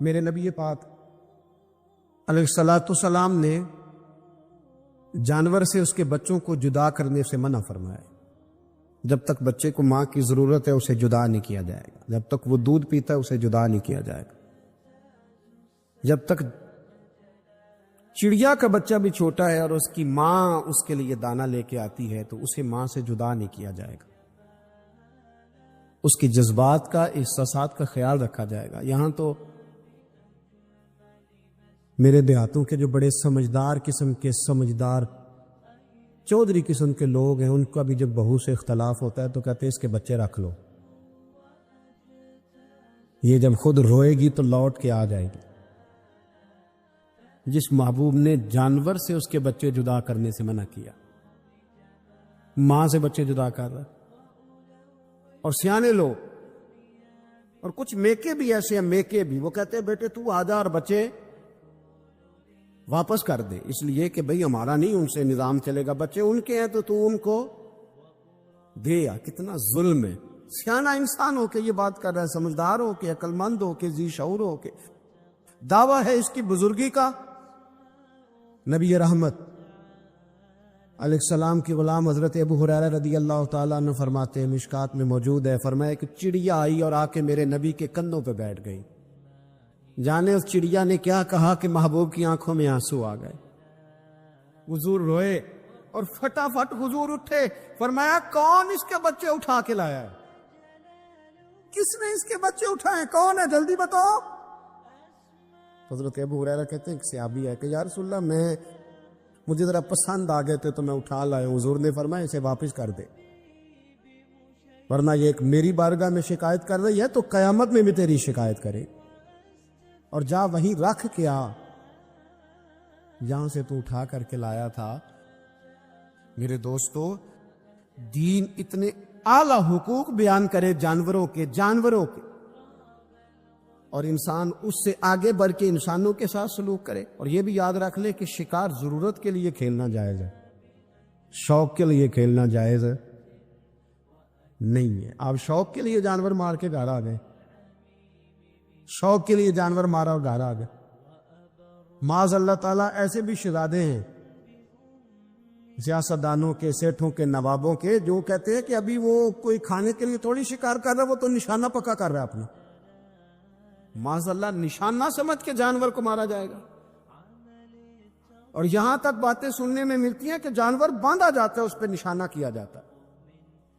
میرے نبی پاک علیہ الصلوۃ والسلام نے جانور سے اس کے بچوں کو جدا کرنے سے منع فرمایا. جب تک بچے کو ماں کی ضرورت ہے اسے جدا نہیں کیا جائے گا. جب تک وہ دودھ پیتا ہے اسے جدا نہیں کیا جائے گا. جب تک چڑیا کا بچہ بھی چھوٹا ہے اور اس کی ماں اس کے لیے دانہ لے کے آتی ہے تو اسے ماں سے جدا نہیں کیا جائے گا. اس کے جذبات کا، احساسات کا خیال رکھا جائے گا. یہاں تو میرے دیہاتوں کے جو بڑے سمجھدار قسم کے سمجھدار چودھری قسم کے لوگ ہیں، ان کا بھی جب بہو سے اختلاف ہوتا ہے تو کہتے ہیں اس کے بچے رکھ لو، یہ جب خود روئے گی تو لوٹ کے آ جائے گی. جس محبوب نے جانور سے اس کے بچے جدا کرنے سے منع کیا، ماں سے بچے جدا کر رہا. اور سیانے لوگ اور کچھ میکے بھی ایسے ہیں، میکے بھی وہ کہتے ہیں بیٹے تو آ جا اور بچے واپس کر دے، اس لیے کہ بھئی ہمارا نہیں ان سے نظام چلے گا، بچے ان کے ہیں تو ان کو دے. کتنا ظلم ہے. سیانہ انسان ہو کے یہ بات کر رہا ہے، سمجھدار ہو کے، عقل مند ہو کے، ذی شعور ہو کے. دعویٰ ہے اس کی بزرگی کا. نبی رحمت علیہ السلام کی غلام حضرت ابو ہریرہ رضی اللہ تعالیٰ عنہ فرماتے ہیں، مشکات میں موجود ہے، فرمایا کہ چڑیا آئی اور آ کے میرے نبی کے کندھوں پہ بیٹھ گئی. جانے اس چڑیا نے کیا کہا کہ محبوب کی آنکھوں میں آنسو آ گئے. حضور روئے اور فٹافٹ حضور اٹھے، فرمایا کون اس کے بچے اٹھا کے لایا ہے؟ کس نے اس کے بچے اٹھائے؟ کون ہے؟ جلدی بتاؤ. حضرت ابو ہریرہ کہتے ہیں کہ صحابی ہے کہ یا رسول اللہ مجھے ذرا پسند آ گئے تھے تو میں اٹھا لایا. حضور نے فرمایا اسے واپس کر دے، ورنہ یہ ایک میری بارگاہ میں شکایت کر رہی ہے تو قیامت میں بھی تیری شکایت کرے. اور جا وہیں رکھ کے آ جہاں سے تو اٹھا کر کے لایا تھا. میرے دوستو، دین اتنے اعلیٰ حقوق بیان کرے جانوروں کے اور انسان اس سے آگے بڑھ کے انسانوں کے ساتھ سلوک کرے. اور یہ بھی یاد رکھ لے کہ شکار ضرورت کے لیے کھیلنا جائز ہے، شوق کے لیے کھیلنا جائز نہیں ہے. آپ شوق کے لیے جانور مار کے گھر آ گئے، شوق کے لیے جانور مارا اور گھر آ گئے. معاذ اللہ تعالیٰ ایسے بھی شہزادے ہیں سیاستدانوں کے، سیٹھوں کے، نوابوں کے، جو کہتے ہیں کہ ابھی وہ کوئی کھانے کے لیے تھوڑی شکار کر رہا ہے، وہ تو نشانہ پکا کر رہا ہے اپنا. معاذ اللہ نشانہ سمجھ کے جانور کو مارا جائے گا. اور یہاں تک باتیں سننے میں ملتی ہیں کہ جانور باندھا جاتا ہے، اس پہ نشانہ کیا جاتا ہے.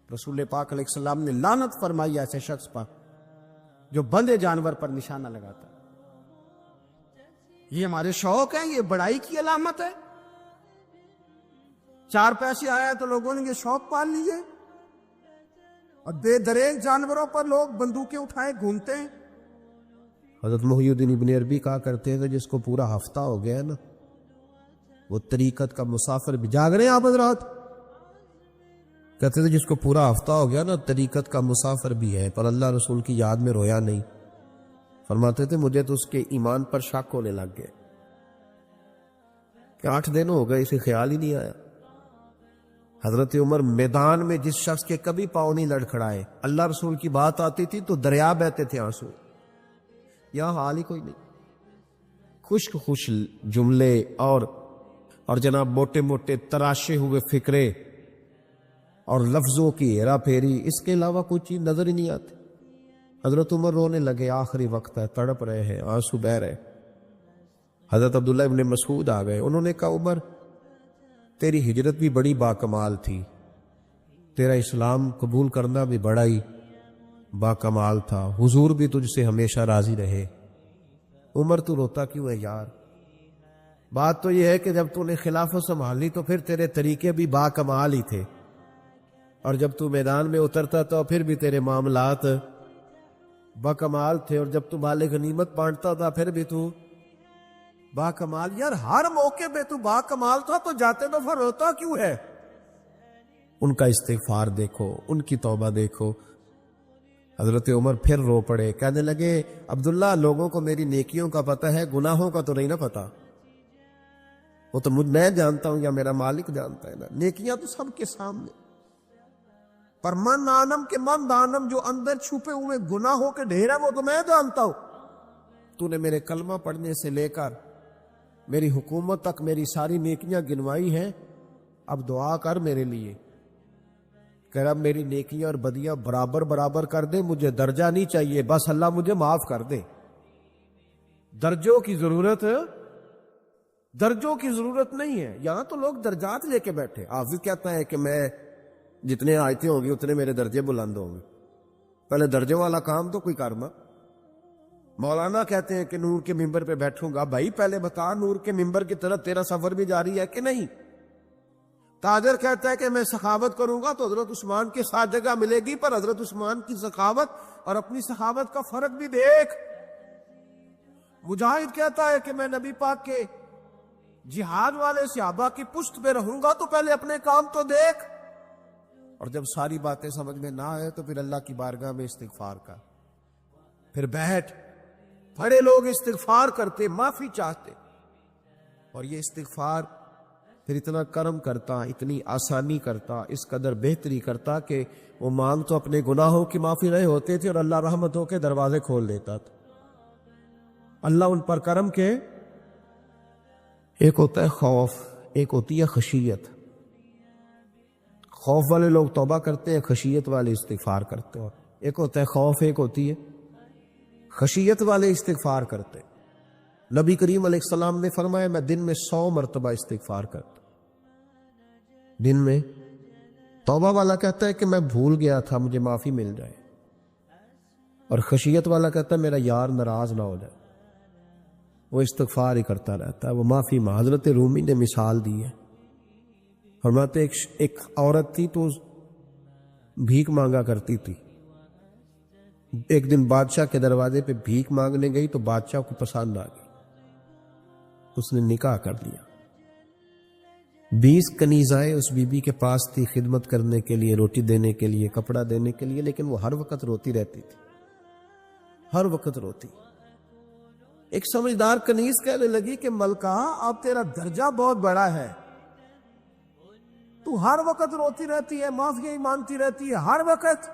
رسول پاک علیہ السلام نے لعنت فرمائی ایسے شخص پر جو بندھے جانور پر نشانہ لگاتا ہے. یہ ہمارے شوق ہیں، یہ بڑائی کی علامت ہے. 4 پیسے آیا تو لوگوں نے یہ شوق پال لیے، اور بے دریغ جانوروں پر لوگ بندوقیں اٹھائے گھومتے ہیں. حضرت محی الدین ابن عربی کہا کرتے ہیں جس کو پورا ہفتہ ہو گیا نا، وہ طریقت کا مسافر بھی. جاگ رہے ہیں آپ حضرات؟ کہتے تھے جس کو پورا ہفتہ ہو گیا نا طریقت کا مسافر بھی ہے، پر اللہ رسول کی یاد میں رویا نہیں. فرماتے تھے مجھے تو اس کے ایمان پر شک ہونے لگ گئے کہ 8 دن ہو گئے، اسے خیال ہی نہیں آیا. حضرت عمر میدان میں جس شخص کے کبھی پاؤں نہیں لڑکھڑائے، اللہ رسول کی بات آتی تھی تو دریا بہتے تھے آنسو. یہاں حال ہی کوئی نہیں. خشک خوش جملے اور جناب موٹے موٹے تراشے ہوئے فکرے اور لفظوں کی ہیرا پھیری، اس کے علاوہ کوئی چیز نظر ہی نہیں آتی. حضرت عمر رونے لگے، آخری وقت ہے، تڑپ رہے ہیں، آنسو بہ رہے. حضرت عبداللہ ابن مسعود آ گئے. انہوں نے کہا عمر تیری ہجرت بھی بڑی باکمال تھی، تیرا اسلام قبول کرنا بھی بڑا ہی باکمال تھا، حضور بھی تجھ سے ہمیشہ راضی رہے. عمر تو روتا کیوں ہے یار؟ بات تو یہ ہے کہ جب تو نے خلافت سنبھالی تو پھر تیرے طریقے بھی باکمال ہی تھے، اور جب تو میدان میں اترتا تو پھر بھی تیرے معاملات باکمال تھے، اور جب تو مال غنیمت بانٹتا تھا پھر بھی تو باکمال. یار ہر موقع پہ تو باکمال تھا تو جاتے دفعہ روتا کیوں ہے؟ ان کا استغفار دیکھو، ان کی توبہ دیکھو. حضرت عمر پھر رو پڑے، کہنے لگے عبداللہ لوگوں کو میری نیکیوں کا پتہ ہے، گناہوں کا تو نہیں نا پتہ. وہ تو میں جانتا ہوں یا میرا مالک جانتا ہے نا. نیکیاں تو سب کے سامنے، پر من عالم کے من دانم جو اندر چھپے ہوئے گناہوں کے ڈھیر ہیں وہ تو میں جانتا ہوں. تو نے میرے کلمہ پڑھنے سے لے کر میری حکومت تک میری ساری نیکیاں گنوائی ہیں، اب دعا کر میرے لیے کہ رب میری نیکیاں اور بدیاں برابر برابر کر دے، مجھے درجہ نہیں چاہیے، بس اللہ مجھے معاف کر دے۔ درجوں کی ضرورت نہیں ہے، یہاں تو لوگ درجات لے کے بیٹھے۔ حافظ کہتا ہے کہ میں جتنے آیتیں ہوں گی اتنے میرے درجے بلند ہوں گے، پہلے درجوں والا کام تو کوئی کرنا۔ مولانا کہتے ہیں کہ نور کے ممبر پہ بیٹھوں گا، بھائی پہلے بتا نور کے ممبر کی طرف تیرا سفر بھی جاری ہے کہ نہیں؟ تاجر کہتا ہے کہ میں سخاوت کروں گا تو حضرت عثمان کے ساتھ جگہ ملے گی، پر حضرت عثمان کی سخاوت اور اپنی سخاوت کا فرق بھی دیکھ۔ مجاہد کہتا ہے کہ میں نبی پاک کے جہاد والے صحابہ کی پشت پہ رہوں گا تو پہلے اپنے کام تو دیکھ۔ اور جب ساری باتیں سمجھ میں نہ آئے تو پھر اللہ کی بارگاہ میں استغفار کا، پھر بیٹھ۔ بڑے لوگ استغفار کرتے، معافی چاہتے، اور یہ استغفار پھر اتنا کرم کرتا، اتنی آسانی کرتا، اس قدر بہتری کرتا کہ وہ مانگ تو اپنے گناہوں کی معافی رہے ہوتے تھے اور اللہ رحمتوں کے دروازے کھول دیتا تھا۔ اللہ ان پر کرم کے، ایک ہوتا ہے خوف، ایک ہوتی ہے خشیت۔ خوف والے لوگ توبہ کرتے ہیں، خشیت والے استغفار کرتے ہیں۔ ایک ہوتا ہے خوف، ایک ہوتی ہے خشیت والے استغفار کرتے۔ نبی کریم علیہ السلام نے فرمایا میں دن میں 100 مرتبہ استغفار کرتا۔ دن میں توبہ والا کہتا ہے کہ میں بھول گیا تھا، مجھے معافی مل جائے، اور خشیت والا کہتا ہے میرا یار ناراض نہ ہو جائے، وہ استغفار ہی کرتا رہتا ہے، وہ معافی مانگ۔ حضرت رومی نے مثال دی ہے، فرماتے ایک عورت تھی تو بھیک مانگا کرتی تھی۔ ایک دن بادشاہ کے دروازے پہ بھیک مانگنے گئی تو بادشاہ کو پسند آ گئی، اس نے نکاح کر لیا۔ 20 کنیزائیں اس بی بی کے پاس تھی خدمت کرنے کے لیے، روٹی دینے کے لیے، کپڑا دینے کے لیے، لیکن وہ ہر وقت روتی رہتی تھی، ہر وقت روتی۔ ایک سمجھدار کنیز کہنے لگی کہ ملکہ اب تیرا درجہ بہت بڑا ہے، تو ہر وقت روتی رہتی ہے، معافی مانگتی رہتی ہے ہر وقت،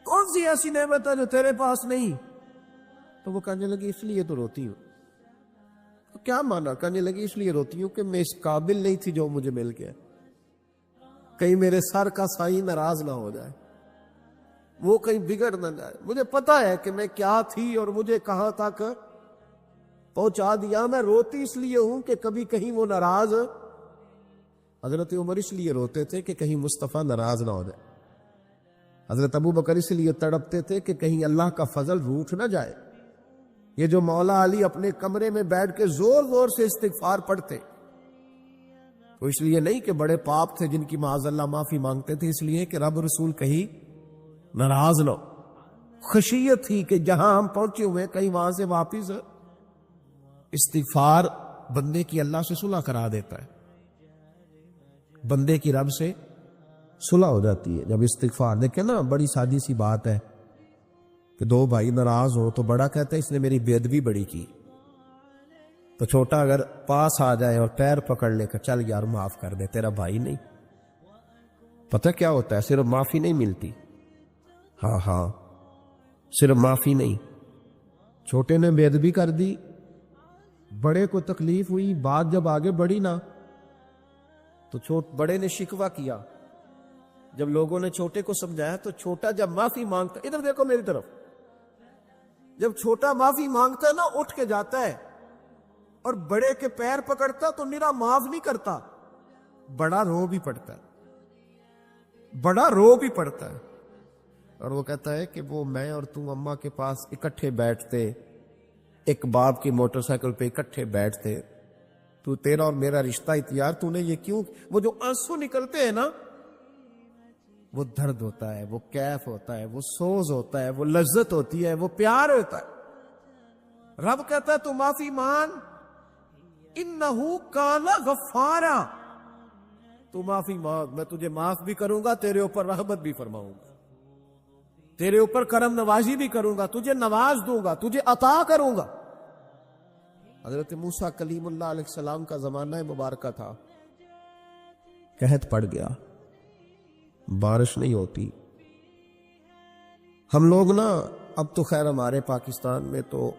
کون سی ایسی نعمت ہے جو تیرے پاس نہیں؟ تو وہ کہنے لگی اس لیے تو روتی ہوں۔ تو کیا مانا؟ کہنے لگی اس لیے روتی ہوں کہ میں اس قابل نہیں تھی جو مجھے مل گیا، کہیں میرے سر کا سائیں ناراض نہ ہو جائے، وہ کہیں بگڑ نہ جائے۔ مجھے پتا ہے کہ میں کیا تھی اور مجھے کہاں تک پہنچا دیا، میں روتی اس لیے ہوں کہ کبھی کہیں وہ ناراض۔ حضرت عمر اس لیے روتے تھے کہ کہیں مصطفیٰ ناراض نہ ہو جائے، حضرت ابو بکر اس لیے تڑپتے تھے کہ کہیں اللہ کا فضل روٹھ نہ جائے۔ یہ جو مولا علی اپنے کمرے میں بیٹھ کے زور زور سے استغفار پڑھتے، تو اس لیے نہیں کہ بڑے پاپ تھے جن کی معاذ اللہ معافی مانگتے تھے، اس لیے کہ رب رسول کہیں ناراض نہ ہو۔ خشیت تھی کہ جہاں ہم پہنچے ہوئے کہیں وہاں سے واپس۔ استغفار بندے کی اللہ سے صلح کرا دیتا ہے، بندے کی رب سے صلح ہو جاتی ہے جب استغفار۔ دیکھیں نا، بڑی سادی سی بات ہے کہ دو بھائی ناراض ہو تو بڑا کہتا ہے اس نے میری بے ادبی بڑی کی، تو چھوٹا اگر پاس آ جائے اور پیر پکڑ لے کر چل یار معاف کر دے، تیرا بھائی نہیں۔ پتہ کیا ہوتا ہے؟ صرف معافی نہیں ملتی، ہاں صرف معافی نہیں، چھوٹے نے بے ادبی کر دی، بڑے کو تکلیف ہوئی، بات جب آگے بڑھی نا تو بڑے نے شکوہ کیا۔ جب لوگوں نے چھوٹے کو سمجھایا تو چھوٹا جب معافی مانگتا، ادھر دیکھو میری طرف، جب چھوٹا معافی مانگتا ہے نا اٹھ کے جاتا ہے اور بڑے کے پیر پکڑتا تو میرا معاف نہیں کرتا، بڑا رو بھی پڑتا ہے، بڑا رو بھی پڑتا ہے، اور وہ کہتا ہے کہ وہ میں اور تم اماں کے پاس اکٹھے بیٹھتے، ایک باپ کی موٹر سائیکل پہ اکٹھے بیٹھتے، تو تیرا اور میرا رشتہ اتیار تو نے یہ کیوں؟ وہ جو آنسو نکلتے ہیں نا، وہ درد ہوتا ہے، وہ کیف ہوتا ہے، وہ سوز ہوتا ہے، وہ لذت ہوتی ہے، وہ پیار ہوتا ہے۔ رب کہتا ہے تو معافی مان، انہو کان غفارا، تو معافی مانگ، میں تجھے معاف بھی کروں گا، تیرے اوپر رحمت بھی فرماؤں گا، تیرے اوپر کرم نوازی بھی کروں گا، تجھے نواز دوں گا، تجھے عطا کروں گا۔ حضرت موسیٰ کلیم اللہ علیہ السلام کا زمانہ مبارکہ تھا، قحط پڑ گیا، بارش نہیں ہوتی۔ ہم لوگ نا اب تو خیر ہمارے پاکستان میں تو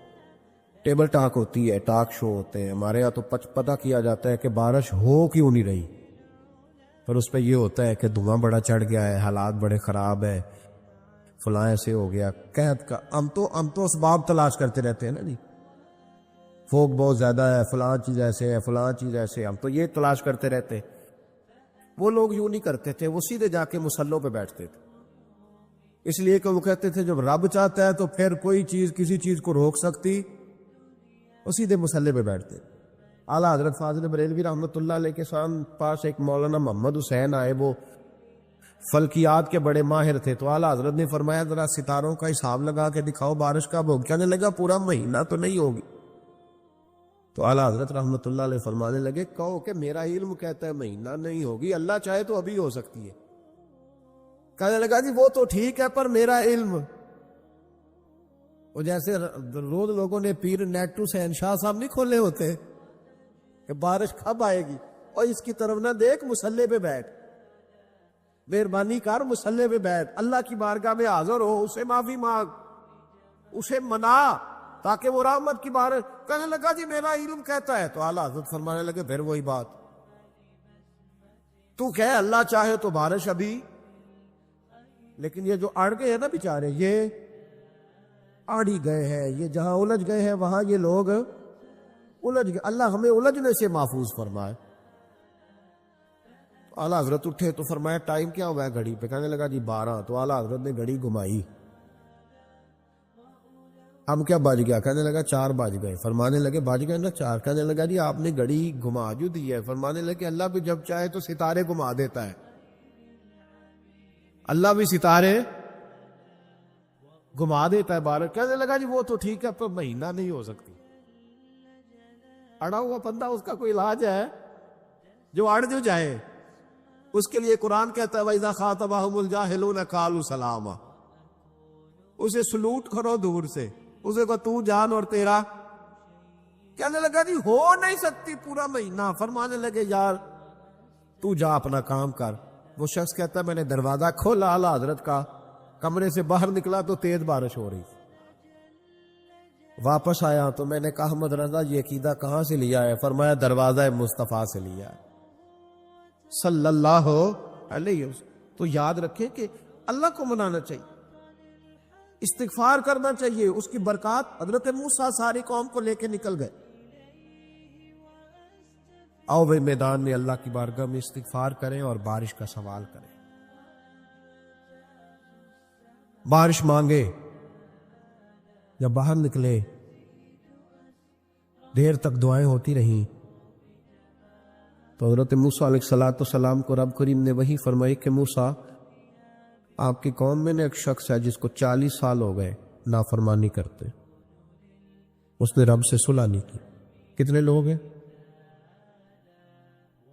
ٹیبل ٹاک ہوتی ہے، ٹاک شو ہوتے ہیں ہمارے یہاں، تو پتہ کیا جاتا ہے کہ بارش ہو کیوں نہیں رہی، پر اس پہ یہ ہوتا ہے کہ دھواں بڑا چڑھ گیا ہے، حالات بڑے خراب ہے، فلاں ایسے ہو گیا، قحط کا۔ ہم تو اسباب تلاش کرتے رہتے ہیں نا جی، فوگ بہت زیادہ ہے، فلاں چیز ایسے ہے، فلاں چیز ایسے ہے، ہم تو یہ تلاش کرتے رہتے۔ وہ لوگ یوں نہیں کرتے تھے، وہ سیدھے جا کے مصلوں پہ بیٹھتے تھے، اس لیے کہ وہ کہتے تھے جب رب چاہتا ہے تو پھر کوئی چیز کسی چیز کو روک سکتی، وہ سیدھے مصلے پہ بیٹھتے۔ اعلیٰ حضرت فاضل بریلوی رحمۃ اللہ علیہ کے پاس ایک مولانا محمد حسین آئے، وہ فلکیات کے بڑے ماہر تھے، تو اعلیٰ حضرت نے فرمایا ذرا ستاروں کا حساب لگا کے دکھاؤ بارش کب ہوگی۔ کہنے لگا پورا مہینہ تو نہیں ہوگی۔ تو اعلیٰ حضرت رحمۃ اللہ علیہ فرمانے لگے کہو کہ میرا علم کہتا ہے مہینہ نہیں ہوگی، اللہ چاہے تو ابھی ہو سکتی ہے۔ کہنے لگا جی وہ تو ٹھیک ہے، پر میرا علم، وہ جیسے روز لوگوں نے پیر نیٹو شہنشاہ صاحب نہیں کھولے ہوتے کہ بارش کب آئے گی، اور اس کی طرف نہ دیکھ، مصلے پہ بیٹھ، مہربانی کر مصلے پہ بیٹھ، اللہ کی بارگاہ میں حاضر ہو، اسے معافی مانگ، اسے منا تاکہ وہ رحمت کی بارش۔ کہنے لگا جی میرا علم کہتا ہے۔ تو اعلیٰ حضرت فرمانے لگے پھر وہی بات، تو کہ اللہ چاہے تو بارش ابھی، لیکن یہ جو اڑ گئے ہیں نا بیچارے، یہ اڑ ہی گئے ہیں، یہ جہاں الجھ گئے ہیں وہاں یہ لوگ الجھ گئے، اللہ ہمیں الجھنے سے محفوظ فرمائے۔ اعلیٰ حضرت اٹھے تو فرمایا ٹائم کیا ہوا ہے گھڑی پہ؟ کہنے لگا جی 12۔ تو اعلیٰ حضرت نے گھڑی گھمائی، ہم کیا بج گیا؟ کہنے لگا 4 بج گئے۔ فرمانے لگے بج گئے نا 4؟ کہنے لگا جی آپ نے گھڑی گھما جو دی ہے۔ فرمانے لگے اللہ بھی جب چاہے تو ستارے گھما دیتا ہے، اللہ بھی ستارے گھما دیتا ہے بارش۔ کہنے لگا جی وہ تو ٹھیک ہے، پر مہینہ نہیں ہو سکتی۔ اڑا ہوا بندہ، اس کا کوئی علاج ہے؟ جو اڑ جو جائے اس کے لیے قرآن کہتا ہے وَإِذَا خَاطَبَهُمُ الْجَاهِلُونَ قَالُوا سَلَامًا، اسے سلوٹ کرو دور سے، اسے کو تو جان اور تیرا۔ کہنے لگا جی ہو نہیں سکتی پورا مہینہ۔ فرمانے لگے یار تو جا اپنا کام کر۔ وہ شخص کہتا ہے میں نے دروازہ کھولا اعلیٰ حضرت کا، کمرے سے باہر نکلا تو تیز بارش ہو رہی، واپس آیا تو میں نے کہا احمد رضا یہ عقیدہ کہاں سے لیا ہے؟ فرمایا دروازہ مصطفیٰ سے لیا ہے صلی اللہ علیہ وسلم۔ تو یاد رکھیں کہ اللہ کو منانا چاہیے، استغفار کرنا چاہیے، اس کی برکات۔ حضرت موسیٰ ساری قوم کو لے کے نکل گئے، آؤ بھائی میدان میں اللہ کی بارگاہ میں استغفار کریں اور بارش کا سوال کریں، بارش مانگے۔ جب باہر نکلے دیر تک دعائیں ہوتی رہیں، تو حضرت موسیٰ علیہ السلام کو رب کریم نے وہی فرمائی کہ موسیٰ آپ کی قوم میں نے ایک شخص ہے جس کو 40 سال ہو گئے نافرمانی کرتے، اس نے رب سے صلح نہیں کی۔ کتنے لوگ ہیں؟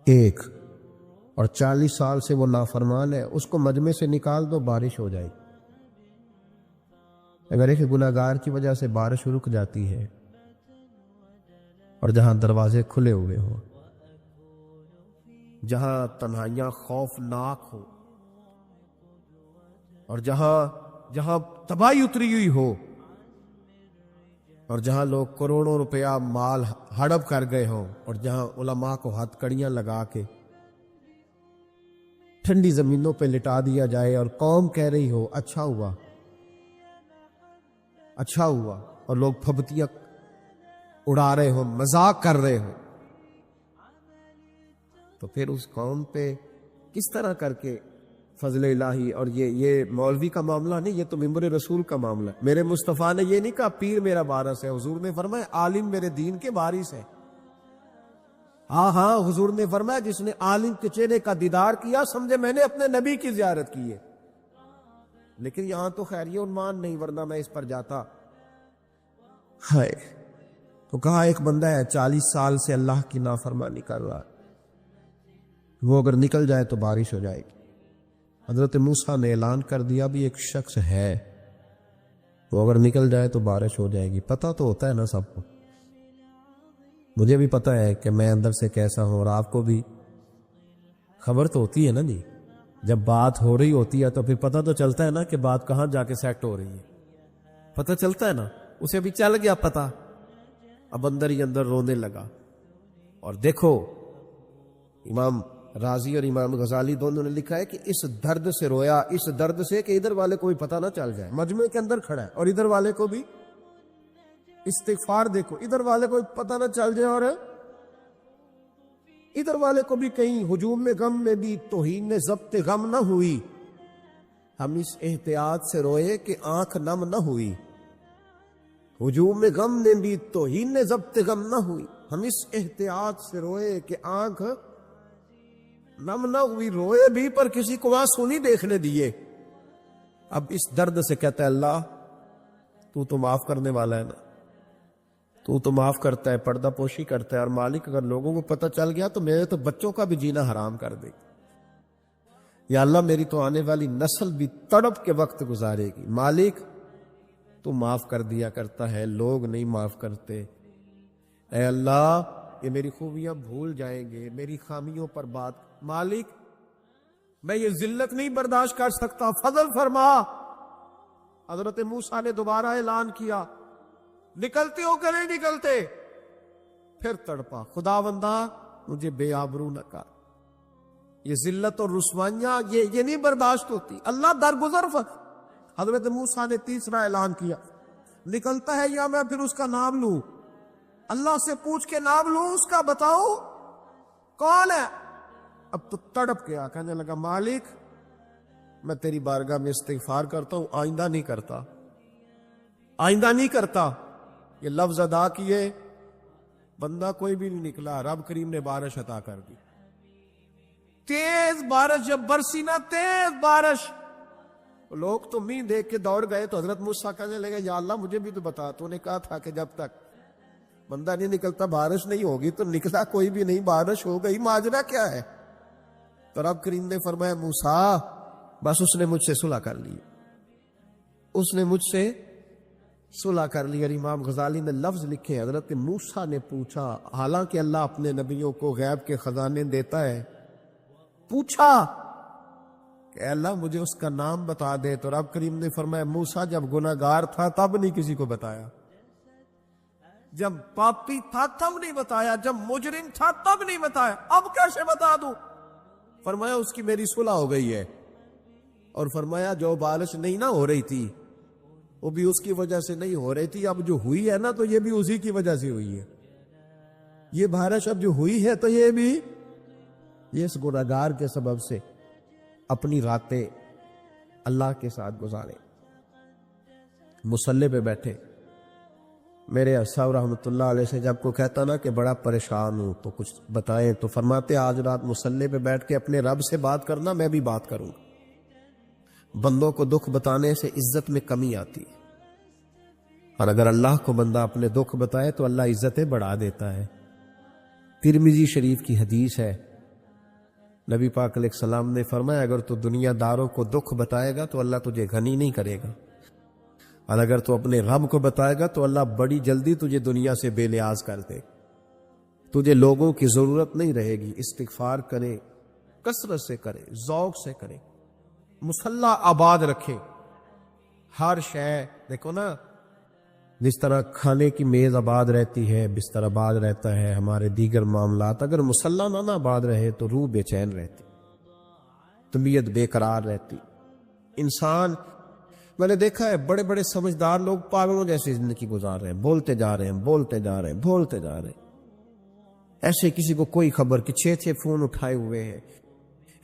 ایک، اور 40 سال سے وہ نافرمان ہے، اس کو مجمع سے نکال دو بارش ہو جائے۔ اگر ایک گناہگار کی وجہ سے بارش رک جاتی ہے، اور جہاں دروازے کھلے ہوئے ہوں، جہاں تنہائیاں خوفناک ہو، اور جہاں تباہی اتری ہوئی ہو، اور جہاں لوگ کروڑوں روپیہ مال ہڑپ کر گئے ہوں، اور جہاں علماء کو ہاتھ کڑیاں لگا کے ٹھنڈی زمینوں پہ لٹا دیا جائے، اور قوم کہہ رہی ہو اچھا ہوا اچھا ہوا، اور لوگ پھبتیاں اڑا رہے ہوں، مذاق کر رہے ہوں، تو پھر اس قوم پہ کس طرح کر کے فضل الہی۔ اور یہ مولوی کا معاملہ نہیں، یہ تو ممبر رسول کا معاملہ ہے۔ میرے مصطفیٰ نے یہ نہیں کہا پیر میرا وارث ہے، حضور نے فرمایا عالم میرے دین کے وارث ہے۔ ہاں حضور نے فرمایا جس نے عالم کے چہرے کا دیدار کیا سمجھے میں نے اپنے نبی کی زیارت کی ہے۔ لیکن یہاں تو خیر یہ عنوان نہیں، ورنہ میں اس پر جاتا۔ ہائے، تو کہا ایک بندہ ہے 40 سال سے اللہ کی نافرمانی کر رہا ہے، وہ اگر نکل جائے تو بارش ہو جائے گی۔ حضرت موسیٰ نے اعلان کر دیا بھی ایک شخص ہے، وہ اگر نکل جائے تو بارش ہو جائے گی۔ پتہ تو ہوتا ہے نا سب کو، مجھے بھی پتہ ہے کہ میں اندر سے کیسا ہوں، اور آپ کو بھی خبر تو ہوتی ہے نا جی۔ جب بات ہو رہی ہوتی ہے تو پھر پتہ تو چلتا ہے نا کہ بات کہاں جا کے سیٹ ہو رہی ہے، پتہ چلتا ہے نا، اسے بھی چل گیا پتہ اب اندر ہی اندر رونے لگا. اور دیکھو امام رازی اور امام غزالی دونوں نے لکھا ہے کہ اس درد سے رویا، اس درد سے کہ ادھر والے کو بھی پتہ نہ چل جائے، مجمع کے اندر کھڑا ہے اور ادھر والے کو بھی استغفار، دیکھو ادھر والے کو بھی پتہ نہ چل جائے اور ادھر والے کو بھی کہیں ہجوم میں غم میں بھی توہین نے ضبط غم نہ ہوئی. ہم اس احتیاط سے روئے کہ آنکھ نم نہ ہوئی. ہجوم میں غم نے بھی توہین نے ضبط غم نہ ہوئی. ہم اس احتیاط سے روئے کہ آنکھ نم نہ ہوئی. روئے بھی پر کسی کو آنسو نہیں دیکھنے دیے. اب اس درد سے کہتا ہے اللہ تو تو معاف کرنے والا ہے نا، تو تو معاف کرتا ہے، پردہ پوشی کرتا ہے. اور مالک اگر لوگوں کو پتہ چل گیا تو میرے تو بچوں کا بھی جینا حرام کر دے. یا اللہ میری تو آنے والی نسل بھی تڑپ کے وقت گزارے گی. مالک تو معاف کر دیا کرتا ہے، لوگ نہیں معاف کرتے. اے اللہ یہ میری خوبیاں بھول جائیں گے، میری خامیوں پر بات. مالک میں یہ ذلت نہیں برداشت کر سکتا، فضل فرما. حضرت موسیٰ نے دوبارہ اعلان کیا نکلتے ہو کہ نہیں نکلتے؟ پھر تڑپا خداوندا مجھے بے آبرو نہ کر. یہ ذلت اور رسوائیاں یہ نہیں برداشت ہوتی. اللہ درگزر. حضرت موسیٰ نے تیسرا اعلان کیا نکلتا ہے یا میں پھر اس کا نام لوں؟ اللہ سے پوچھ کے نام لوں اس کا، بتاؤ کون ہے؟ اب تو تڑپ گیا، کہنے لگا مالک میں تیری بارگاہ میں استغفار کرتا ہوں، آئندہ نہیں کرتا، آئندہ نہیں کرتا. یہ لفظ ادا کیے، بندہ کوئی بھی نہیں نکلا. رب کریم نے بارش عطا کر دی. تیز بارش جب برسی نا، تیز بارش، لوگ تو مین دیکھ کے دوڑ گئے. تو حضرت موسیٰ کہنے لگے یا اللہ مجھے بھی تو بتا، تو نے کہا تھا کہ جب تک بندہ نہیں نکلتا بارش نہیں ہوگی. تو نکلا کوئی بھی نہیں، بارش ہو گئی، ماجرا کیا ہے؟ تو رب کریم نے فرمایا موسیٰ بس اس نے مجھ سے صلح کر لی، اس نے مجھ سے صلح کر لی. اور امام غزالی نے لفظ لکھے حضرت موسیٰ نے پوچھا، حالانکہ اللہ اپنے نبیوں کو غیب کے خزانے دیتا ہے، پوچھا کہ اللہ مجھے اس کا نام بتا دے. تو رب کریم نے فرمایا موسیٰ جب گناہ گار تھا تب نہیں کسی کو بتایا، جب پاپی تھا تب نہیں بتایا، جب مجرم تھا تب نہیں بتایا، اب کیسے بتا دوں؟ فرمایا اس کی میری صلح ہو گئی ہے. اور فرمایا جو بارش نہیں نہ ہو رہی تھی وہ بھی اس کی وجہ سے نہیں ہو رہی تھی، اب جو ہوئی ہے نا تو یہ بھی اسی کی وجہ سے ہوئی ہے. یہ بارش اب جو ہوئی ہے تو یہ بھی یہ اس گناہگار کے سبب سے. اپنی راتیں اللہ کے ساتھ گزارے. مصلی پہ بیٹھے. میرے صاحب رحمۃ اللہ علیہ سے جب کوئی کہتا نا کہ بڑا پریشان ہوں تو کچھ بتائیں، تو فرماتے آج رات مصلی پہ بیٹھ کے اپنے رب سے بات کرنا، میں بھی بات کروں گا. بندوں کو دکھ بتانے سے عزت میں کمی آتی ہے، اور اگر اللہ کو بندہ اپنے دکھ بتائے تو اللہ عزتیں بڑھا دیتا ہے. ترمذی شریف کی حدیث ہے، نبی پاک علیہ السلام نے فرمایا اگر تو دنیا داروں کو دکھ بتائے گا تو اللہ تجھے غنی نہیں کرے گا، اور اگر تو اپنے رب کو بتائے گا تو اللہ بڑی جلدی تجھے دنیا سے بے نیاز کر دے. تجھے لوگوں کی ضرورت نہیں رہے گی. استغفار کرے، کثرت سے کرے، ذوق سے کرے، مصلی آباد رکھے. ہر شے دیکھو نا، جس طرح کھانے کی میز آباد رہتی ہے، بستر آباد رہتا ہے، ہمارے دیگر معاملات، اگر مصلی نہ آباد رہے تو روح بے چین رہتی، طبیعت بے قرار رہتی. انسان میں نے دیکھا ہے بڑے بڑے سمجھدار لوگ پاگلوں جیسی زندگی گزار رہے ہیں، بولتے جا رہے ہیں، بولتے جا رہے ہیں، بولتے جا رہے ہیں. ایسے کسی کو کوئی خبر کہ 6 فون اٹھائے ہوئے ہیں،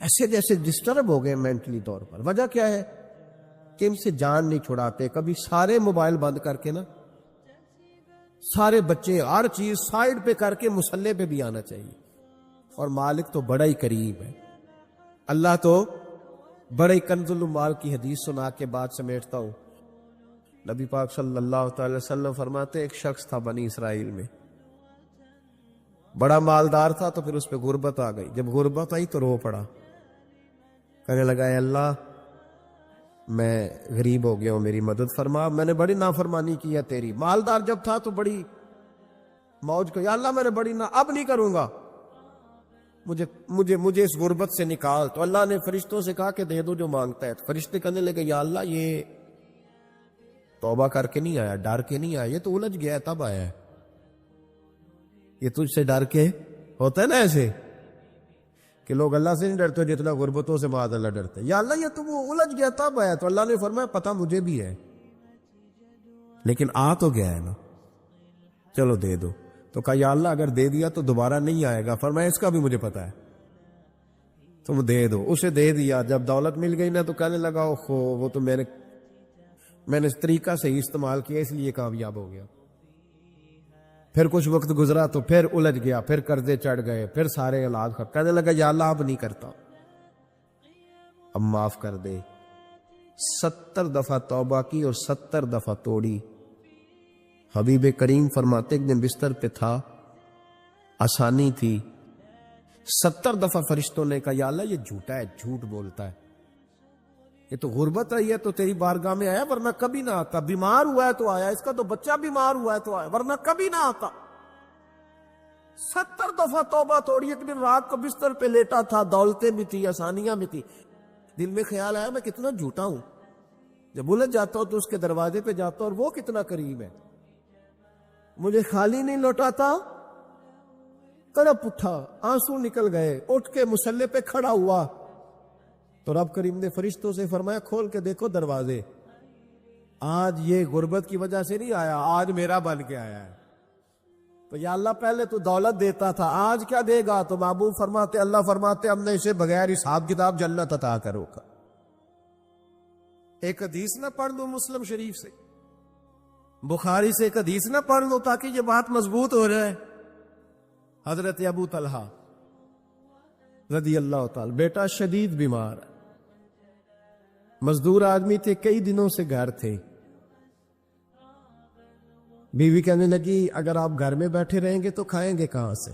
ایسے جیسے ڈسٹرب ہو گئے مینٹلی طور پر. وجہ کیا ہے کہ ان سے جان نہیں چھڑاتے. کبھی سارے موبائل بند کر کے نا، سارے بچے ہر چیز سائیڈ پہ کر کے مصلی پہ بھی آنا چاہیے. اور مالک تو بڑا ہی قریب ہے، اللہ تو بڑے کنز المال کی حدیث سنا کے بعد سمیٹتا ہوں. نبی پاک صلی اللہ تعالی وسلم فرماتے ایک شخص تھا بنی اسرائیل میں، بڑا مالدار تھا، تو پھر اس پہ غربت آ گئی. جب غربت آئی تو رو پڑا، کہنے لگا اے اللہ میں غریب ہو گیا ہوں، میری مدد فرما، میں نے بڑی نافرمانی کی ہے تیری. مالدار جب تھا تو بڑی موج کو، یا اللہ میں نے بڑی اب نہیں کروں گا، مجھے اس غربت سے نکال. تو اللہ نے فرشتوں سے کہا کہ دے دو جو مانگتا ہے. تو فرشتے کہنے لگے یا اللہ یہ توبہ کر کے نہیں آیا، ڈر کے نہیں آیا، یہ تو الجھ گیا ہے تب آیا ہے. یہ تجھ سے ڈر کے ہوتا ہے نا ایسے کہ لوگ اللہ سے نہیں ڈرتے جتنا غربتوں سے معاذ اللہ ڈرتے. یا اللہ یہ تو وہ الجھ گیا تب آیا, تو اللہ نے فرمایا پتہ مجھے بھی ہے, لیکن آ تو گیا ہے نا, چلو دے دو. تو کہا یا اللہ اگر دے دیا تو دوبارہ نہیں آئے گا. فرمایا اس کا بھی مجھے پتا ہے, تم دے دو. اسے دے دیا. جب دولت مل گئی نا تو کہنے لگا اوہو وہ تو میں نے اس طریقہ سے ہی استعمال کیا اس لیے کامیاب ہو گیا. پھر کچھ وقت گزرا تو پھر الجھ گیا, پھر قرضے چڑھ گئے, پھر سارے اولاد خراب. کہنے لگا یا اللہ اب نہیں کرتا, اب معاف کر دے. 70 دفعہ توبہ کی اور 70 دفعہ توڑی. حبیب کریم فرماتے ایک دن بستر پہ تھا, آسانی تھی, 70 دفعہ فرشتوں نے کہا یا اللہ یہ جھوٹا ہے, جھوٹ بولتا ہے, یہ تو غربت آئی ہے تو تیری بارگاہ میں آیا ورنہ کبھی نہ آتا. بیمار ہوا ہے تو آیا, اس کا تو بچہ بیمار ہوا ہے تو آیا ورنہ کبھی نہ آتا. 70 دفعہ توبہ توڑی. ایک دن رات کو بستر پہ لیٹا تھا, دولتیں بھی تھی, آسانیاں بھی تھی. دل میں خیال آیا میں کتنا جھوٹا ہوں, جب الجھ جاتا ہوں تو اس کے دروازے پہ جاتا ہوں اور وہ کتنا قریب ہے, مجھے خالی نہیں لوٹاتا. تڑپ اٹھا, آنسو نکل گئے, اٹھ کے مصلے پہ کھڑا ہوا تو رب کریم نے فرشتوں سے فرمایا کھول کے دیکھو دروازے, آج یہ غربت کی وجہ سے نہیں آیا, آج میرا بن کے آیا ہے. تو یا اللہ پہلے تو دولت دیتا تھا, آج کیا دے گا؟ تو محبوب فرماتے, اللہ فرماتے ہم نے اسے بغیر حساب کتاب جنت عطا کرو گا. ایک حدیث نہ پڑھ لوں مسلم شریف سے, بخاری سے ایک حدیث نہ پڑھ لوں تاکہ یہ بات مضبوط ہو جائے. حضرت ابو طلحہ رضی اللہ تعالی, بیٹا شدید بیمار, مزدور آدمی تھے, کئی دنوں سے گھر تھے. بیوی کہنے لگی اگر آپ گھر میں بیٹھے رہیں گے تو کھائیں گے کہاں سے,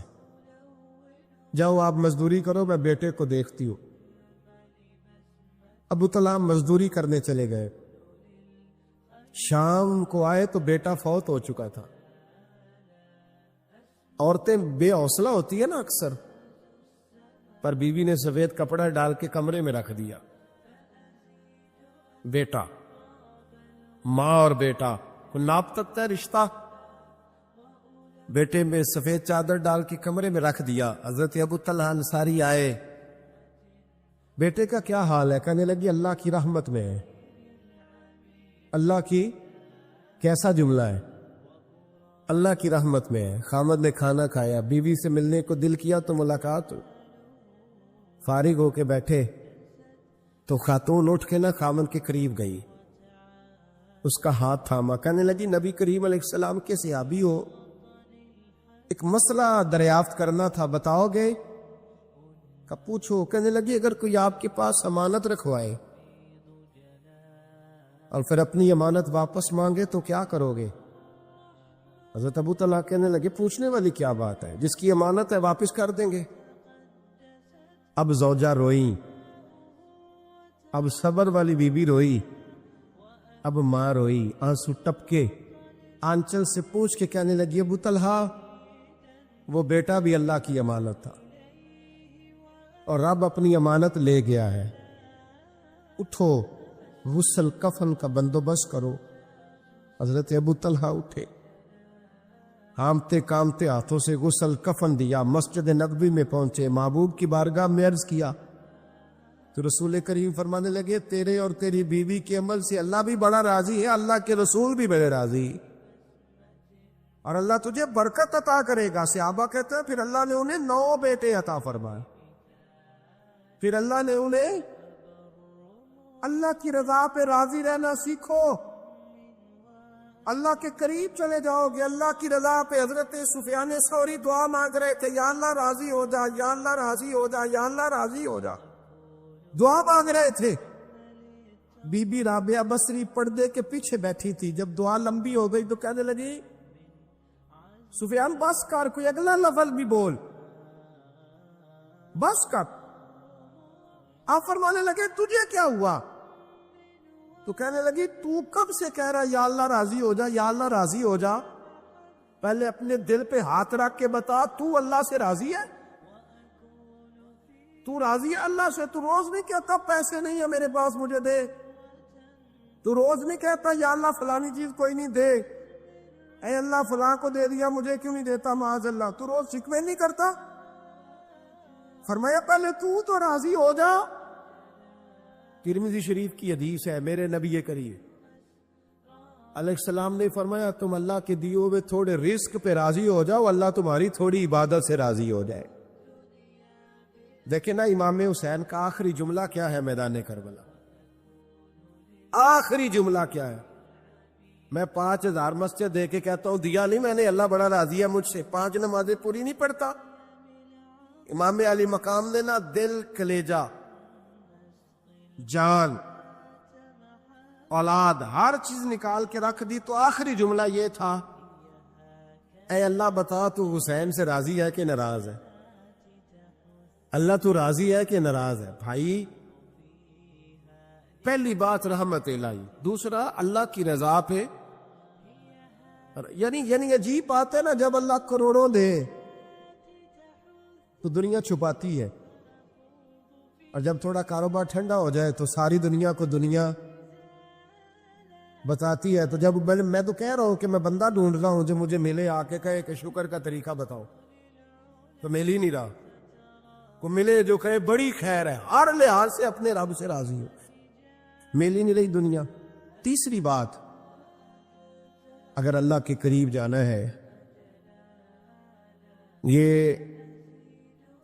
جاؤ آپ مزدوری کرو, میں بیٹے کو دیکھتی ہوں. ابو طلحہ مزدوری کرنے چلے گئے. شام کو آئے تو بیٹا فوت ہو چکا تھا. عورتیں بے حوصلہ ہوتی ہے نا اکثر, پر بیوی نے سفید کپڑا ڈال کے کمرے میں رکھ دیا. بیٹا, ماں اور بیٹا کو ناپ تکتا ہے رشتہ, بیٹے میں سفید چادر ڈال کے کمرے میں رکھ دیا. حضرت ابو طلحہ انصاری آئے, بیٹے کا کیا حال ہے؟ کہنے لگی اللہ کی رحمت میں ہے. اللہ کی کیسا جملہ ہے, اللہ کی رحمت میں ہے. خامد نے کھانا کھایا, بیوی سے ملنے کو دل کیا تو ملاقات ہو. فارغ ہو کے بیٹھے تو خاتون اٹھ کے نہ خامد کے قریب گئی, اس کا ہاتھ تھاما. کہنے لگی نبی کریم علیہ السلام کے صحابی ہو, ایک مسئلہ دریافت کرنا تھا, بتاؤ گے؟ کہ پوچھو. کہنے لگی اگر کوئی آپ کے پاس امانت رکھوائے اور پھر اپنی امانت واپس مانگے تو کیا کرو گے؟ حضرت ابو طلحہ کہنے لگے پوچھنے والی کیا بات ہے, جس کی امانت ہے واپس کر دیں گے. اب زوجہ روئی, اب صبر والی بی بی روئی, اب ماں روئی, آنسو ٹپکے. آنچل سے پوچھ کے کہنے لگی ابو طلحہ وہ بیٹا بھی اللہ کی امانت تھا اور رب اپنی امانت لے گیا ہے, اٹھو غسل کفن کا بندوبست کرو. حضرت ابو طلحہ اٹھے, ہامتے کامتے ہاتھوں سے غسل کفن دیا, مسجد نبوی میں پہنچے, محبوب کی بارگاہ میں عرض کیا تو رسول کریم فرمانے لگے تیرے اور تیری بیوی کے عمل سے اللہ بھی بڑا راضی ہے, اللہ کے رسول بھی بڑے راضی, اور اللہ تجھے برکت عطا کرے گا. صحابہ کہتے ہیں پھر اللہ نے انہیں 9 بیٹے عطا فرمائے. پھر اللہ نے انہیں اللہ کی رضا پہ راضی رہنا سیکھو, اللہ کے قریب چلے جاؤ گے, اللہ کی رضا پہ. حضرت سفیان ثوری دعا مانگ رہے تھے, یا اللہ راضی ہو جا, یا اللہ راضی ہو جا, یا اللہ راضی ہو جا, دعا مانگ رہے تھے. بی بی رابعہ بصری پردے کے پیچھے بیٹھی تھی, جب دعا لمبی ہو گئی تو کہنے لگی سفیان بس کر, کوئی اگلا لفظ بھی بول, بس کر. آپ فرمانے لگے تجھے کیا ہوا؟ تو کہنے لگی تو کب سے کہہ رہا یا اللہ راضی ہو جا, یا اللہ راضی ہو جا, پہلے اپنے دل پہ ہاتھ رکھ کے بتا تو اللہ سے راضی ہے؟ تو راضی ہے اللہ سے؟ تو روز نہیں کہتا پیسے نہیں ہے میرے پاس مجھے دے, تو روز نہیں کہتا یا اللہ فلانی چیز کوئی نہیں دے, اے اللہ فلاں کو دے دیا مجھے کیوں نہیں دیتا معاذ اللہ، تو روز شکوے نہیں کرتا؟ فرمایا پہلے تو راضی ہو جا۔ ترمذی شریف کی حدیث ہے، میرے نبی کریم علیہ السلام نے فرمایا تم اللہ کے دیے ہوئے تھوڑے رزق پہ راضی ہو جاؤ، اللہ تمہاری تھوڑی عبادت سے راضی ہو جائے۔ دیکھیں نا امام حسین کا آخری جملہ کیا ہے میدان کربلا؟ آخری جملہ کیا ہے؟ میں 5000 مسجد دے کے کہتا ہوں دیا نہیں میں نے، اللہ بڑا راضی ہے مجھ سے، 5 نمازیں پوری نہیں پڑھتا۔ امام علی مقام نے نا دل، کلیجہ، جان، اولاد، ہر چیز نکال کے رکھ دی، تو آخری جملہ یہ تھا اے اللہ بتا تو حسین سے راضی ہے کہ ناراض ہے؟ اللہ تو راضی ہے کہ ناراض ہے؟ بھائی پہلی بات رحمت الہی، دوسرا اللہ کی رضا پہ، یعنی عجیب بات ہے نا، جب اللہ کروڑوں دے تو دنیا چھپاتی ہے، اور جب تھوڑا کاروبار ٹھنڈا ہو جائے تو ساری دنیا کو دنیا بتاتی ہے۔ تو جب میں تو کہہ رہا ہوں کہ میں بندہ ڈھونڈ رہا ہوں جو مجھے ملے، آ کے کہے کہ شکر کا طریقہ بتاؤ، تو مل ہی نہیں رہا۔ کو ملے جو کہے بڑی خیر ہے، ہر لحاظ سے اپنے رب سے راضی ہو، مل ہی نہیں رہی دنیا۔ تیسری بات، اگر اللہ کے قریب جانا ہے، یہ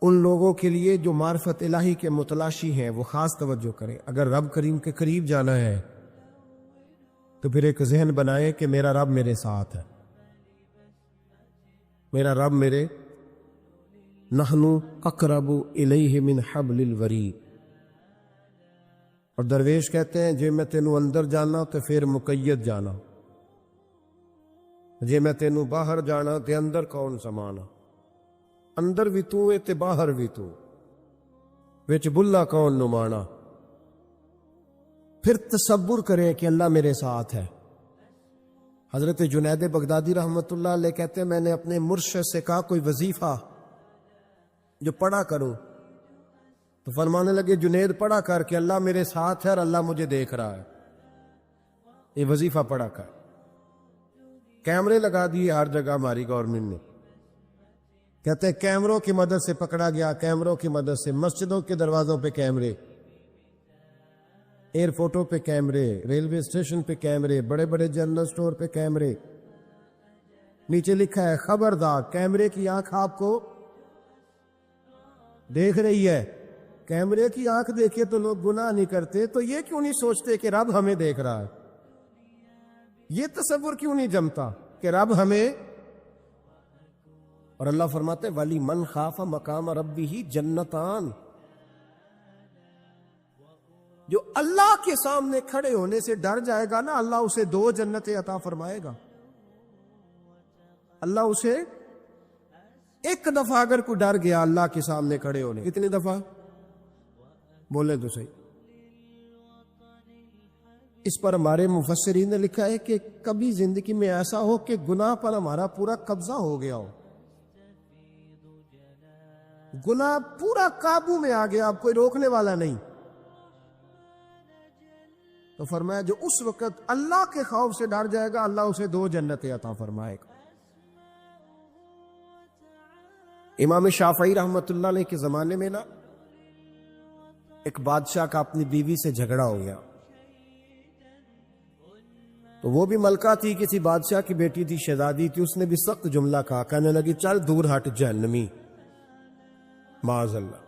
ان لوگوں کے لیے جو معرفت الہی کے متلاشی ہیں وہ خاص توجہ کریں۔ اگر رب کریم کے قریب جانا ہے تو پھر ایک ذہن بنائے کہ میرا رب میرے ساتھ ہے، میرا رب میرے، نحن اقرب الیہ من حبل الورید۔ اور درویش کہتے ہیں جے میں تینوں اندر جانا تو پھر مقید جانا، جے میں تینوں باہر جانا تے اندر کون سمانا، اندر بھی تو ہے تے باہر بھی تو، وچ بلا کون نمانا۔ پھر تصور کریں کہ اللہ میرے ساتھ ہے۔ حضرت جنید بغدادی رحمت اللہ علیہ کہتے ہیں میں نے اپنے مرشد سے کہا کوئی وظیفہ جو پڑھا کروں، تو فرمانے لگے جنید پڑھا کر کہ اللہ میرے ساتھ ہے اور اللہ مجھے دیکھ رہا ہے، یہ وظیفہ پڑھا کر۔ کیمرے لگا دیے ہر جگہ ہماری گورنمنٹ نے، کہتے ہیں کیمروں کی مدد سے پکڑا گیا، کیمروں کی مدد سے، مسجدوں کے دروازوں پہ کیمرے، ایئرپورٹوں پہ کیمرے، ریلوے اسٹیشن پہ کیمرے، بڑے بڑے جنرل سٹور پہ کیمرے، نیچے لکھا ہے خبردار کیمرے کی آنکھ آپ کو دیکھ رہی ہے۔ کیمرے کی آنکھ دیکھے تو لوگ گناہ نہیں کرتے، تو یہ کیوں نہیں سوچتے کہ رب ہمیں دیکھ رہا ہے؟ یہ تصور کیوں نہیں جمتا کہ رب ہمیں، اور اللہ فرماتے ولی من خاف مقام ربہ جنتان، جو اللہ کے سامنے کھڑے ہونے سے ڈر جائے گا نا، اللہ اسے 2 جنتیں عطا فرمائے گا۔ اللہ اسے ایک دفعہ اگر کوئی ڈر گیا اللہ کے سامنے کھڑے ہونے، کتنی دفعہ بولے تو صحیح۔ اس پر ہمارے مفسرین نے لکھا ہے کہ کبھی زندگی میں ایسا ہو کہ گناہ پر ہمارا پورا قبضہ ہو گیا ہو، گناہ پورا قابو میں آ گیا، اب کوئی روکنے والا نہیں، تو فرمایا جو اس وقت اللہ کے خوف سے ڈر جائے گا اللہ اسے 2 جنتیں عطا فرمائے گا۔ امام شافعی رحمت اللہ علیہ کے زمانے میں نا ایک بادشاہ کا اپنی بیوی سے جھگڑا ہو گیا، تو وہ بھی ملکہ تھی، کسی بادشاہ کی بیٹی تھی، شہزادی تھی، اس نے بھی سخت جملہ کہا، کہنے لگی چل دور ہٹ جہنمی، معاذ اللہ۔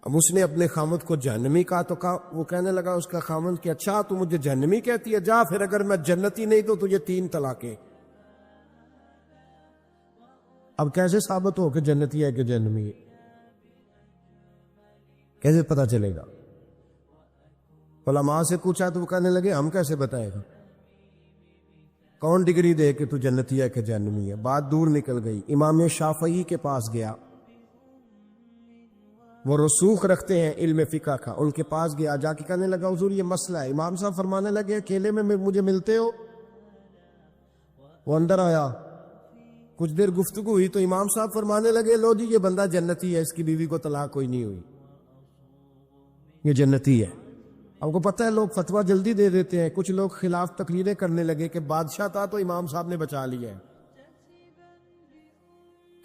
اب اس نے اپنے خامد کو جہنمی کہا، تو وہ کہنے لگا اس کا خامد کہ اچھا تو مجھے جہنمی کہتی ہے، جا پھر اگر میں جنتی نہیں تو تجھے 3 طلاقیں۔ اب کیسے ثابت ہو کہ جنتی ہے کہ جہنمی ہے؟ کیسے پتا چلے گا؟ علماء سے پوچھا تو وہ کہنے لگے ہم کیسے بتائے گا، کون ڈگری دے کہ تو جنتی ہے کہ جہنمی ہے؟ بات دور نکل گئی۔ امام شافعی کے پاس گیا، وہ رسوخ رکھتے ہیں علم فقہ کا، ان کے پاس گیا، جا کے کہنے لگا حضور یہ مسئلہ ہے۔ امام صاحب فرمانے لگے اکیلے میں مجھے ملتے ہو؟ وہ اندر آیا، کچھ دیر گفتگو ہوئی تو امام صاحب فرمانے لگے لو جی یہ بندہ جنتی ہے، اس کی بیوی کو طلاق کوئی نہیں ہوئی، یہ جنتی ہے۔ ہم کو پتہ ہے لوگ فتویٰ جلدی دے دیتے ہیں، کچھ لوگ خلاف تقریریں کرنے لگے کہ بادشاہ تھا تو امام صاحب نے بچا لیا ہے.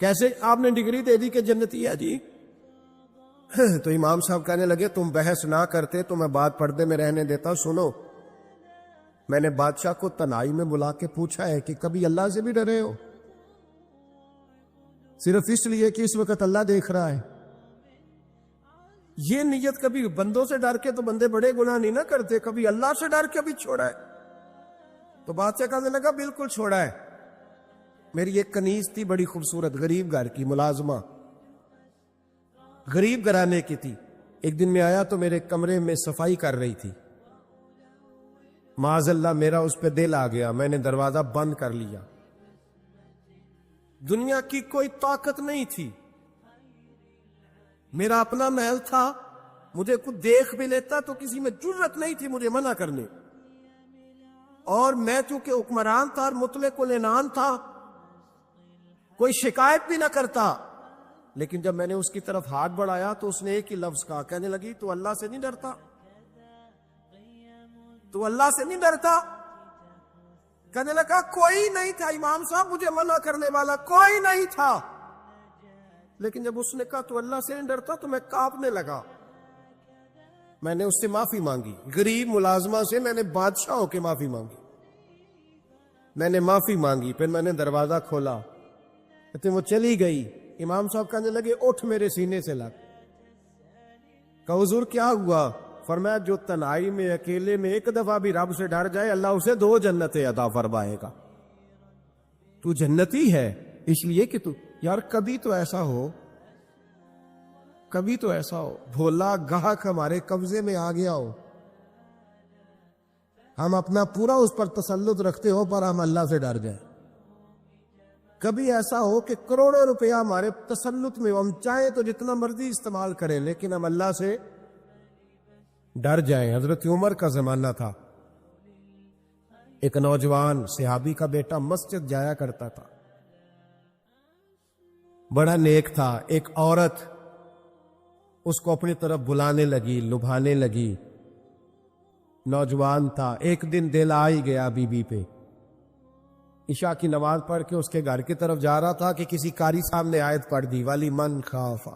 کیسے آپ نے ڈگری دے دی کہ جنتی ہے جی؟ تو امام صاحب کہنے لگے تم بحث نہ کرتے تو میں بات پردے میں رہنے دیتا. سنو، میں نے بادشاہ کو تنہائی میں بلا کے پوچھا ہے کہ کبھی اللہ سے بھی ڈرے ہو؟ صرف اس لیے کہ اس وقت اللہ دیکھ رہا ہے. یہ نیت کبھی بندوں سے ڈر کے تو بندے بڑے گناہ نہیں نہ کرتے، کبھی اللہ سے ڈر کے بھی چھوڑا ہے. تو بادشاہ کہنے لگا بالکل چھوڑا ہے. میری ایک کنیز تھی بڑی خوبصورت، غریب گھر کی ملازمہ، غریب گھرانے کی تھی. ایک دن میں آیا تو میرے کمرے میں صفائی کر رہی تھی. معاذ اللہ میرا اس پہ دل آ گیا، میں نے دروازہ بند کر لیا. دنیا کی کوئی طاقت نہیں تھی، میرا اپنا محل تھا، مجھے کچھ دیکھ بھی لیتا تو کسی میں جرت نہیں تھی مجھے منع کرنے. اور میں چونکہ حکمران تھا اور مطلق العنان تھا، کوئی شکایت بھی نہ کرتا. لیکن جب میں نے اس کی طرف ہاتھ بڑھایا تو اس نے ایک ہی لفظ کہا، کہنے لگی تو اللہ سے نہیں ڈرتا؟ تو اللہ سے نہیں ڈرتا؟ کہنے لگا کوئی نہیں تھا امام صاحب مجھے منع کرنے والا، کوئی نہیں تھا. لیکن جب اس نے کہا تو اللہ سے نہیں ڈرتا تو میں کانپنے لگا. میں نے اس سے معافی مانگی، غریب ملازمہ سے میں نے بادشاہ ہو کے معافی مانگی. میں نے معافی مانگی، پھر میں نے دروازہ کھولا، کہتے وہ چلی گئی. امام صاحب کہنے لگے اٹھ میرے سینے سے لگ. کہا حضور کیا ہوا؟ فرمایا جو تنہائی میں اکیلے میں ایک دفعہ بھی رب سے ڈر جائے اللہ اسے 2 جنتیں عطا فرمائے گا. تو جنتی ہے اس لیے کہ تو یار کبھی تو ایسا ہو، کبھی تو ایسا ہو بھولا گاہک ہمارے قبضے میں آ گیا ہو، ہم اپنا پورا اس پر تسلط رکھتے ہو پر ہم اللہ سے ڈر جائیں. کبھی ایسا ہو کہ کروڑوں روپیہ ہمارے تسلط میں، ہم چاہیں تو جتنا مرضی استعمال کریں لیکن ہم اللہ سے ڈر جائیں. حضرت عمر کا زمانہ تھا، ایک نوجوان صحابی کا بیٹا مسجد جایا کرتا تھا، بڑا نیک تھا. ایک عورت اس کو اپنی طرف بلانے لگی، لبھانے لگی. نوجوان تھا، ایک دن دل آ ہی گیا بی بی پہ. عشاء کی نماز پڑھ کے اس کے گھر کی طرف جا رہا تھا کہ کسی قاری صاحب نے آیت پڑھ دی، ولی من خاف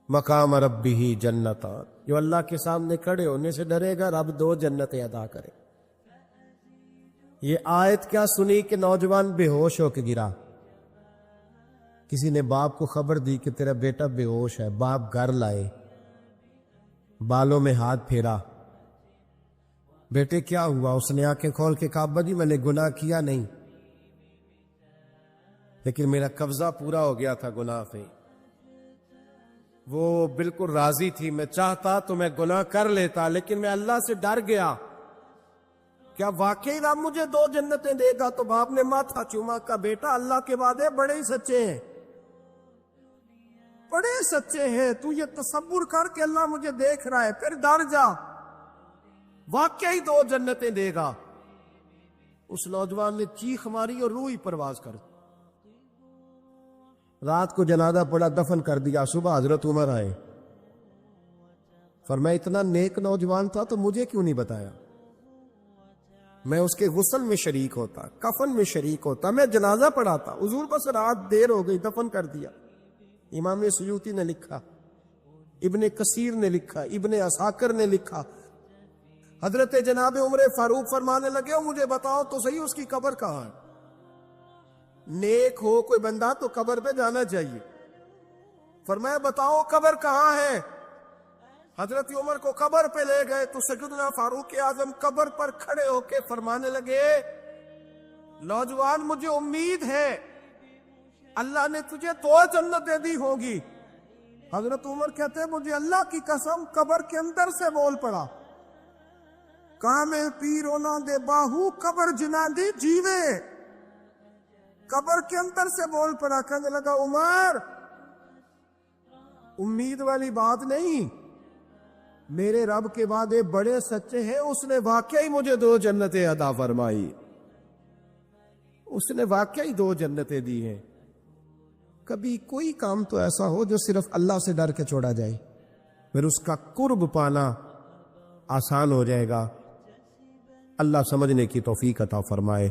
مقام ربہ جنتان، جو اللہ کے سامنے کھڑے ہونے سے ڈرے گا رب 2 جنتیں عطا کرے. یہ آیت کیا سنی کہ نوجوان بے ہوش ہو کے گرا. کسی نے باپ کو خبر دی کہ تیرا بیٹا بے ہوش ہے. باپ گھر لائے، بالوں میں ہاتھ پھیرا، بیٹے کیا ہوا؟ اس نے آنکھیں کھول کے کہا ابا جی میں نے گناہ کیا نہیں، لیکن میرا قبضہ پورا ہو گیا تھا گناہ پہ. وہ بالکل راضی تھی، میں چاہتا تو میں گناہ کر لیتا لیکن میں اللہ سے ڈر گیا. کیا واقعی رب مجھے 2 جنتیں دے گا؟ تو باپ نے ماتھا چوما، کا بیٹا اللہ کے وعدے بڑے ہی سچے ہیں، بڑے سچے ہیں. تو یہ تصور کر کے اللہ مجھے دیکھ رہا ہے، پھر ڈر جا، واقعی 2 جنتیں دے گا. اس نوجوان نے چیخ ماری اور روح ہی پرواز کر. رات کو جنازہ پڑا، دفن کر دیا. صبح حضرت عمر آئے، فرمایا اتنا نیک نوجوان تھا تو مجھے کیوں نہیں بتایا؟ میں اس کے غسل میں شریک ہوتا، کفن میں شریک ہوتا، میں جنازہ پڑھاتا. حضور بس رات دیر ہو گئی، دفن کر دیا. امام سیوطی نے لکھا، ابن کثیر نے لکھا، ابن عساکر نے لکھا. حضرت جناب عمر فاروق فرمانے لگے ہو مجھے بتاؤ تو صحیح اس کی قبر کہاں ہے؟ نیک ہو کوئی بندہ تو قبر پہ جانا چاہیے. فرمایا بتاؤ قبر کہاں ہے؟ حضرت عمر کو قبر پہ لے گئے تو سیدنا فاروق اعظم قبر پر کھڑے ہو کے فرمانے لگے نوجوان مجھے امید ہے اللہ نے تجھے 2 جنتیں دی ہوگی. حضرت عمر کہتے ہیں مجھے اللہ کی قسم قبر کے اندر سے بول پڑا، کامل پیرونا دے باہو قبر جنا دی جیوے. قبر کے اندر سے بول پڑا، کہنے لگا عمر امید والی بات نہیں، میرے رب کے وعدے بڑے سچے ہیں، اس نے واقعی مجھے 2 جنتیں عطا فرمائی، اس نے واقعی 2 جنتیں دی ہیں. کبھی کوئی کام تو ایسا ہو جو صرف اللہ سے ڈر کے چھوڑا جائے، پھر اس کا قرب پانا آسان ہو جائے گا۔ اللہ سمجھنے کی توفیق عطا فرمائے۔